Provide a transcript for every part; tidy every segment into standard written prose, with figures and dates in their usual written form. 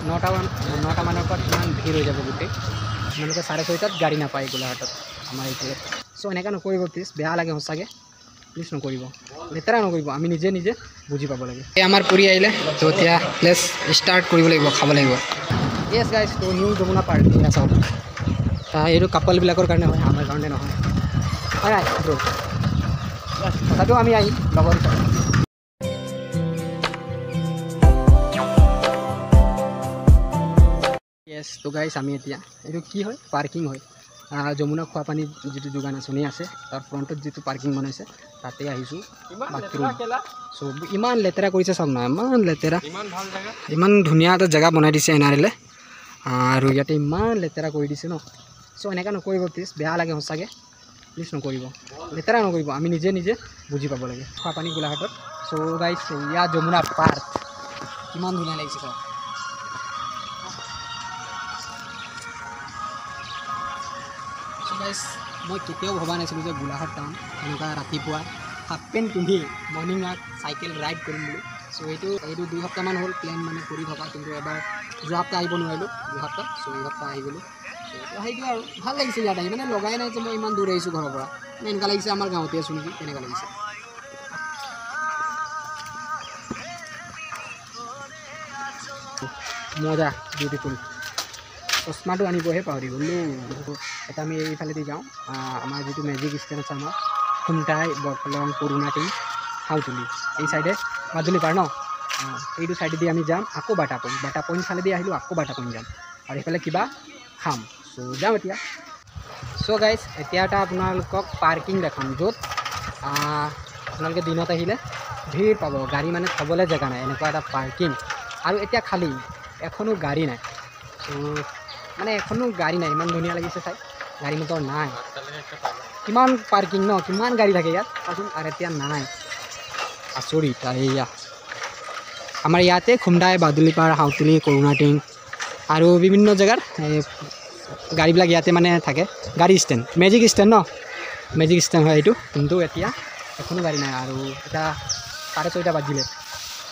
9টা মানৰ পৰা কিমান ভিৰ হৈ যাব গোটেই আপোনালোকে 6:30টাত গাড়ী নাপায় গোলাঘাটত আমাৰ এইফালে চ' এনেকুৱা নকৰিব প্লিজ বেয়া লাগে সঁচাকৈ প্লিজ নকৰিব লেতেৰা নকৰিব আমি নিজে নিজে বুজি পাব লাগে এই আমাৰ পুৰি আহিলে তো এতিয়া প্লেছ ষ্টাৰ্ট কৰিব লাগিব খাব লাগিব য়েছ গাইজ তো নিউ যমুনা পাৰ্ক এয়া চাওক এইটো কাপলবিলাকৰ কাৰণে হয় আমাৰ কাৰণে নহয় হয় ব্ৰ তথাপিও আমি আহিম লগৰ হিচাপে য়েছ তো গাইজ আমি এতিয়া এইটো কি হয় পাৰ্কিং হয় যমুনা খোৱাপানীৰ যিটো যোগান আঁচনি আছে তাৰ ফ্ৰণ্টত যিটো পাৰ্কিং বনাইছে তাতে আহিছোঁ বাথৰুম চ' ইমান লেতেৰা কৰিছে চাওক না ইমান লেতেৰা ইমান ধুনীয়া এটা জেগা বনাই দিছে এনআৰএলে আৰু ইয়াতে ইমান লেতেৰা কৰি দিছে ন চ' এনেকুৱা নকৰিব প্লিজ বেয়া লাগে সঁচাকৈ প্লিজ নকৰিব লেতেৰা নকৰিব আমি নিজে নিজে বুজি পাব লাগে খোৱাপানী গোলাঘাটত চ' গাইজ ইয়াত যমুনা পাৰ্ক কিমান ধুনীয়া লাগিছে চাওক গাইজ মই কেতিয়াও ভবা নাছিলোঁ যে গোলাঘাট টাউন এনেকুৱা ৰাতিপুৱা হাফ পেণ্ট পিন্ধি মৰ্ণিং ৱাক চাইকেল ৰাইড কৰিম বুলি চ' এইটো 2 সপ্তাহমান হ'ল প্লেন মানে কৰি থকা কিন্তু এবাৰ যোৱা সপ্তাহ আহিব নোৱাৰিলোঁ 2 সপ্তাহ চ' এই সপ্তাহ আহি গ'লোঁ চ' আহিলোঁ আৰু ভাল লাগিছে ইয়াত আহি মানে লগাই নাই যে মই ইমান দূৰ আহিছোঁ ঘৰৰ পৰা মানে এনেকুৱা লাগিছে আমাৰ গাঁৱতে আছোঁ নেকি তেনেকুৱা লাগিছে মজা বিউটিফুল চশমাটো আনিবহে পাহৰি গ'লোঁ এটা আমি এইফালেদি যাওঁ আমাৰ যিটো মেজিক ষ্টেণ্ড আছে আমাৰ খুমটাই বৰফলং পুৰণাটি হাউতলি এই চাইডে মাজুলী পাৰ ন এইটো চাইডেদি আমি যাম আকৌ বাটা পইণ্ট ফালেদি আহিলোঁ আকৌ বাটা পইণ্ট যাম আৰু এইফালে কিবা খাম চ' যাম এতিয়া চ' গাইজ এতিয়া এটা আপোনালোকক পাৰ্কিং দেখাম য'ত আপোনালোকে দিনত আহিলে ভিৰ পাব গাড়ী মানে থ'বলৈ জেগা নাই এনেকুৱা এটা পাৰ্কিং আৰু এতিয়া খালী এখনো গাড়ী নাই চ' মানে এখনো গাড়ী নাই ইমান ধুনীয়া লাগিছে চাই গাড়ী মটৰ নাই কিমান পাৰ্কিং ন কিমান গাড়ী থাকে ইয়াত চাচোন আৰু এতিয়া নাই আচৰিত এয়া আমাৰ ইয়াতে খুমটাই বাদুলিপাৰ হাউতলি কৰুণাটিং আৰু বিভিন্ন জেগাৰ গাড়ীবিলাক ইয়াতে মানে থাকে গাড়ী ষ্টেণ্ড মেজিক ষ্টেণ্ড ন মেজিক ষ্টেণ্ড হয় এইটো কিন্তু এতিয়া এখনো গাড়ী নাই আৰু এতিয়া 6:30 বাজিলে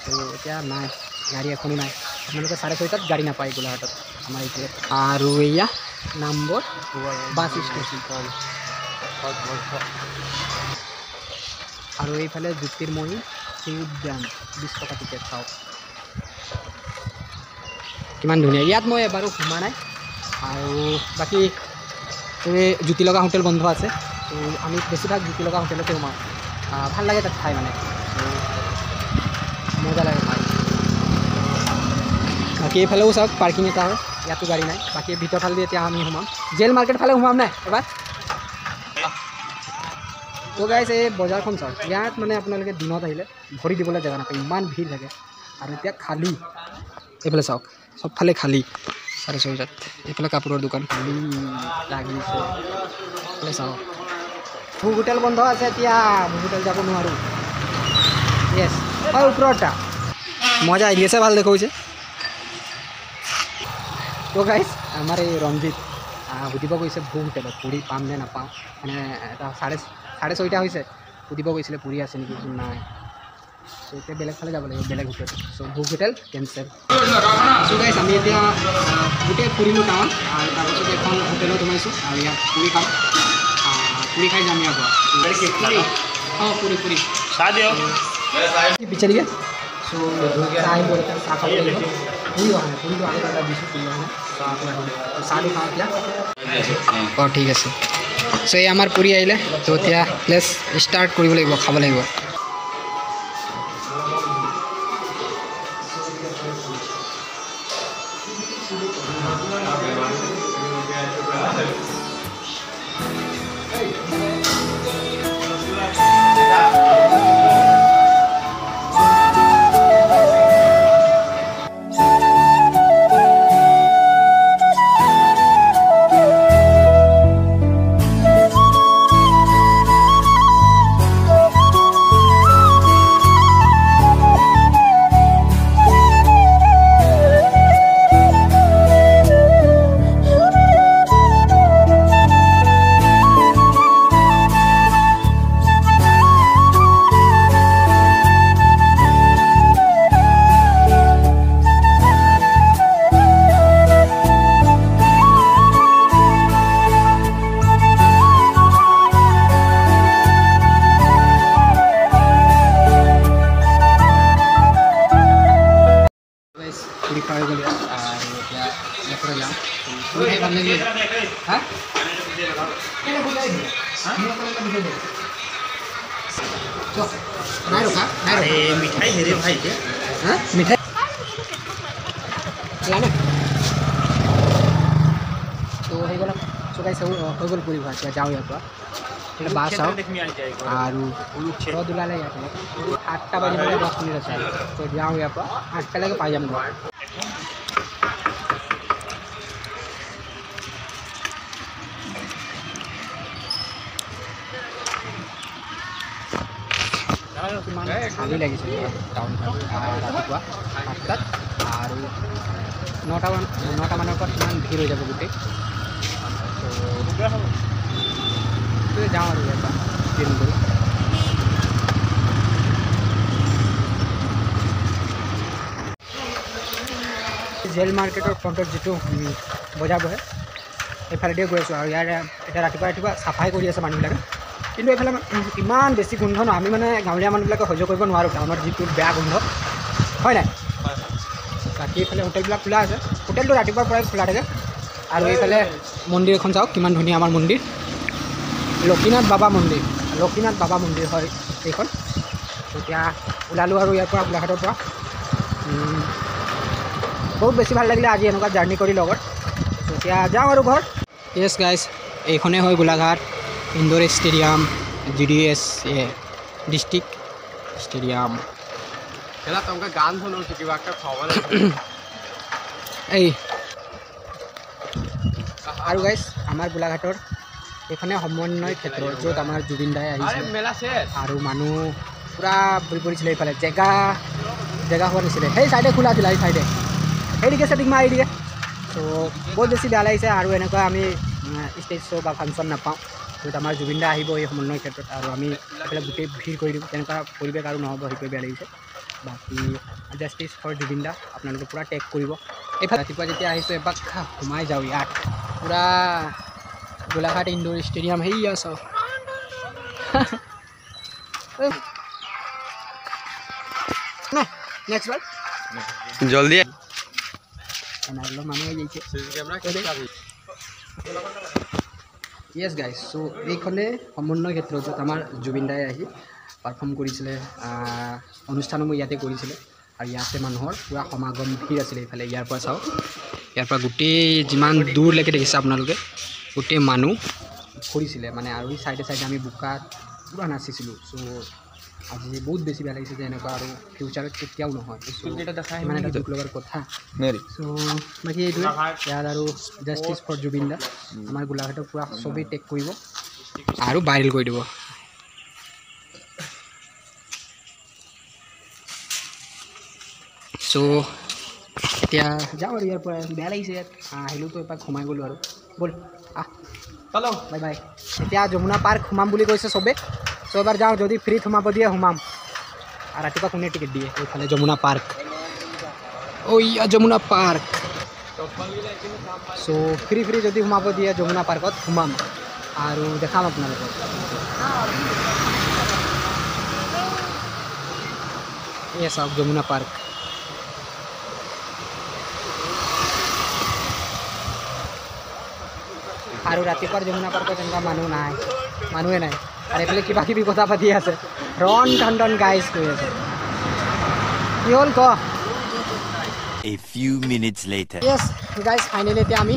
ত' এতিয়া নাই গাড়ী এখনো নাই আপোনালোকে 6:30টাত গাড়ী নাপায় গোলাঘাটত আমাৰ এইফালে আৰু এয়া নাম্বৰ বাছ ষ্টেচন আৰু এইফালে জ্যোতিৰ্ময়ী উদ্যান 20 টকা টিকেট চাওক কিমান ধুনীয়া ইয়াত মই এবাৰো সোমা নাই আৰু বাকী এই জ্যোতিলগা হোটেল বন্ধ আছে ত' আমি বেছিভাগ জ্যোতিলগা হোটেলতে সোমাওঁ ভাল লাগে তাত খাই মানে মজা লাগে খাই বাকী এইফালেও চাওক পাৰ্কিং এটা হয় ইয়াতো গাড়ী নাই বাকী ভিতৰ ফালেদি এতিয়া আমি সোমাম জেল মাৰ্কেট ফালে সোমাম নাই এবাৰ ত' গাইজ এই বজাৰখন চাওক ইয়াত মানে আপোনালোকে দিনত আহিলে ভৰি দিবলৈ জেগা নাপায় ইমান ভিৰ থাকে আৰু এতিয়া খালী এইফালে চাওক চবফালে খালী 6:30টাত এইফালে কাপোৰৰ দোকান খালী লাগিছে এইফালে চাওক ভোগ হোটেল বন্ধ আছে এতিয়া ভোগ হোটেল যাব নোৱাৰোঁ য়েছ হয় ওপৰটা মজা আহি আছে ভাল দেখুৱাইছে তো গাইজ আমাৰ এই ৰঞ্জিত সুধিব গৈছে ভোগ হোটেলত পুৰি পাম নে নাপাওঁ মানে এটা 6:30 হৈছে সুধিব গৈছিলে পুৰি আছে নেকি নাই চ' এতিয়া বেলেগ ফালে যাব লাগিব বেলেগ হোটেল চ' ভোগ হোটেল কেঞ্চেল চ' গাইজ আমি এতিয়া গোটেই ফুৰিলোঁ টাউন আৰু তাৰপিছত এখন হোটেলত সোমাইছোঁ আৰু ইয়াত পুৰি খাম পুৰি খাই যাম ইয়াৰ পৰা অঁ পুৰি বিচাৰিয়ে চ' চাহ আহিব চাহ খাব লাগিব পুৰি অহা নাই পুৰিটো আনি পেলাই দিছোঁ পুৰি অহা নাই চাহটো খাওঁ এতিয়া অঁ ঠিক আছে চ' এই আমাৰ পুৰি আহিলে তো এতিয়া প্লেছ ষ্টাৰ্ট কৰিব লাগিব খাব লাগিব পুৰি খোৱা হৈ গ'ল আৰু এতিয়া ইয়াৰ পৰা যাওঁ পুৰি খাই ভাল লাগিলে হা নাই ৰখা মিঠাই হেৰি ভাই হা মিঠাই লানে তো হৈ গ'ল চকাই চাব হৈ গ'ল পুৰি খোৱা এতিয়া যাওঁ ইয়াৰ পৰা বাছ চাওঁ আৰু ৰ'দ ওলালে ইয়াৰ পৰা 8টা বাজিবলৈ 10 মিনিট আছে তো যাওঁ ইয়াৰ পৰা 8টালৈকে পাই যাম কিমান খালী লাগিছে টাউনখন ৰাতিপুৱা 8টাত আৰু 9টা মানৰ পৰা কিমান ভিৰ হৈ যাব গোটেই তো যাওঁ আৰু ইয়াৰ পৰা ট্ৰেইন কৰি জেল মাৰ্কেটৰ ফ্ৰণ্টত যিটো বজাৰ বহে সেইফালেদিয়ে গৈ আছোঁ আৰু ইয়াৰ এতিয়া ৰাতিপুৱা চাফাই কৰি আছে মানুহবিলাকে কিন্তু এইফালে ইমান বেছি গোন্ধ ন আমি মানে গাঁৱলীয়া মানুহবিলাকে সহ্য কৰিব নোৱাৰোঁ টাউনত যিটো বেয়া গোন্ধ হয় নাই বাকী এইফালে হোটেলবিলাক খোলা আছে হোটেলটো ৰাতিপুৱাৰ পৰাই খোলা থাকে আৰু এইফালে মন্দিৰ এখন চাওক কিমান ধুনীয়া আমাৰ মন্দিৰ লক্ষীনাথ বাবা মন্দিৰ হয় এইখন এতিয়া ওলালোঁ আৰু ইয়াৰ পৰা গোলাঘাটৰ পৰা বহুত বেছি ভাল লাগিলে আজি এনেকুৱা জাৰ্ণি কৰি লগত এতিয়া যাওঁ আৰু ঘৰ য়েছ গাইজ এইখনেই হয় Golaghat indoor stadium GDS district stadium গান শুনিছোঁ কিবা এটা খাব এই আৰু গাইজ আমাৰ গোলাঘাটৰ এইখনে সমন্বয় ক্ষেত্ৰ য'ত আমাৰ জুবিন দাই আহিছে আৰু মানুহ পূৰা ভৰি পৰিছিলে এইফালে জেগা হোৱা নাছিলে সেই চাইডে খোলা আছিলে এই চাইডে সেইদিকে ষ্টিগমা এইদিকে ত' বহুত বেছি বেয়া লাগিছে আৰু এনেকুৱা আমি ষ্টেজ শ্ব' বা ফাংচন নাপাওঁ য'ত আমাৰ জুবিন দা আহিব এই সমন্বয় ক্ষেত্ৰত আৰু আমি এইফালে গোটেই ভিৰ কৰি দিম তেনেকুৱা পৰিৱেশ আৰু নহ'ব সেইটোৱে বেয়া লাগিছে বাকী জাষ্টিছ ফৰ জুবিন দা আপোনালোকে পূৰা টেগ কৰিব এইফালে ৰাতিপুৱা যেতিয়া আহিছোঁ এপাক সোমাই যাওঁ ইয়াত পূৰা গোলাঘাট ইনডোৰ ষ্টেডিয়াম সেয়া চাওক নেক্সট বাৰ জলদি মানুহ আহিছে য়েছ গাইজ চ' এইখনে সমন্বয় ক্ষেত্ৰ য'ত আমাৰ জুবিন দাই আহি পাৰফৰ্ম কৰিছিলে অনুষ্ঠানসমূহ ইয়াতে কৰিছিলে আৰু ইয়াতে মানুহৰ পূৰা সমাগম ভিৰ আছিলে এইফালে ইয়াৰ পৰা চাওক ইয়াৰ পৰা গোটেই যিমান দূৰলৈকে দেখিছে আপোনালোকে গোটেই মানুহ কৰিছিলে মানে আৰু এই চাইডে আমি বোকাত পূৰা নাচিছিলোঁ চ' আজি বহুত বেছি বেয়া লাগিছে যে এনেকুৱা আৰু ফিউচাৰত কেতিয়াও নহয় ইমান এটা দুখ লগাৰ কথা চ' বাকী এইটোৱে ইয়াত আৰু জাষ্টিছ ফৰ জুবিন দা আমাৰ গোলাঘাটৰ পূৰা চবেই টেক কৰিব আৰু ভাইৰেল কৰি দিব চ' এতিয়া যাওঁ আৰু ইয়াৰ পৰা বেয়া লাগিছে ইয়াত আহিলোঁতো এপাক সোমাই গ'লোঁ আৰু ব'ল চলো বাই বাই এতিয়া যমুনা পাৰ্ক সোমাম বুলি কৈছে চবেই চ' এবাৰ যাওঁ যদি ফ্ৰীত সোমাব দিয়ে সোমাম আৰু ৰাতিপুৱা কোনে টিকেট দিয়ে এইফালে যমুনা পাৰ্ক যমুনা পাৰ্ক চ' ফ্ৰী যদি সোমাব দিয়ে যমুনা পাৰ্কত সোমাম আৰু দেখাম আপোনালোকক এয়া চাওক যমুনা পাৰ্ক আৰু ৰাতিপুৱাৰ যমুনা পাৰ্কত এনেকুৱা মানুহে নাই আৰু এইফালে কিবাকিবি কথা পাতি আছে ৰন ঠন গাইজ কৈ আছে কি হ'ল ক A few minutes later. Yes, guys, finally এতিয়া আমি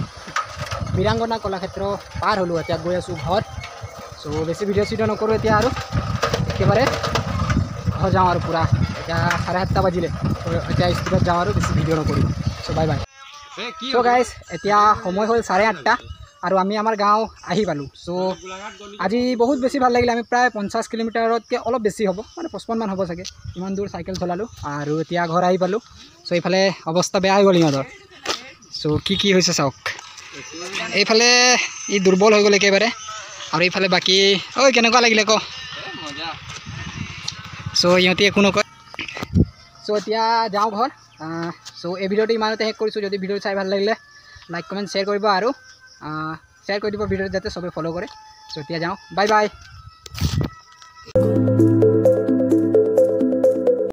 বীৰাংগনা কলাক্ষেত্ৰ পাৰ হ'লোঁ এতিয়া গৈ আছোঁ ঘৰত চ' বেছি ভিডিঅ' নকৰোঁ এতিয়া আৰু একেবাৰে ঘৰ যাওঁ আৰু পূৰা এতিয়া 7:30 বাজিলে এতিয়া স্কুলত যাওঁ আৰু বেছি ভিডিঅ' নকৰিম চ' বাই বাই চ' গাইজ এতিয়া সময় হ'ল 8:30 আৰু আমি আমাৰ গাঁও আহি পালোঁ চ' আজি বহুত বেছি ভাল লাগিলে আমি প্ৰায় 50 কিলোমিটাৰতকৈ অলপ বেছি হ'ব মানে 55 মান হ'ব চাগে ইমান দূৰ চাইকেল চলালোঁ আৰু এতিয়া ঘৰ আহি পালোঁ চ' এইফালে অৱস্থা বেয়া হৈ গ'ল ইহঁতৰ চ' কি হৈছে চাওক এইফালে ই দুৰ্বল হৈ গ'ল একেবাৰে আৰু এইফালে বাকী ঐ কেনেকুৱা লাগিলে ক চ' ইহঁতি একো নকয় চ' এতিয়া যাওঁ ঘৰ চ' এই ভিডিঅ'টো ইমানতে শেষ কৰিছোঁ যদি ভিডিঅ'টো চাই ভাল লাগিলে লাইক কমেণ্ট শ্বেয়াৰ কৰিব আৰু শ্বেয়াৰ কৰি দিব ভিডিঅ'টো যাতে চবে ফ'ল' কৰে চ' এতিয়া যাওঁ বাই বাই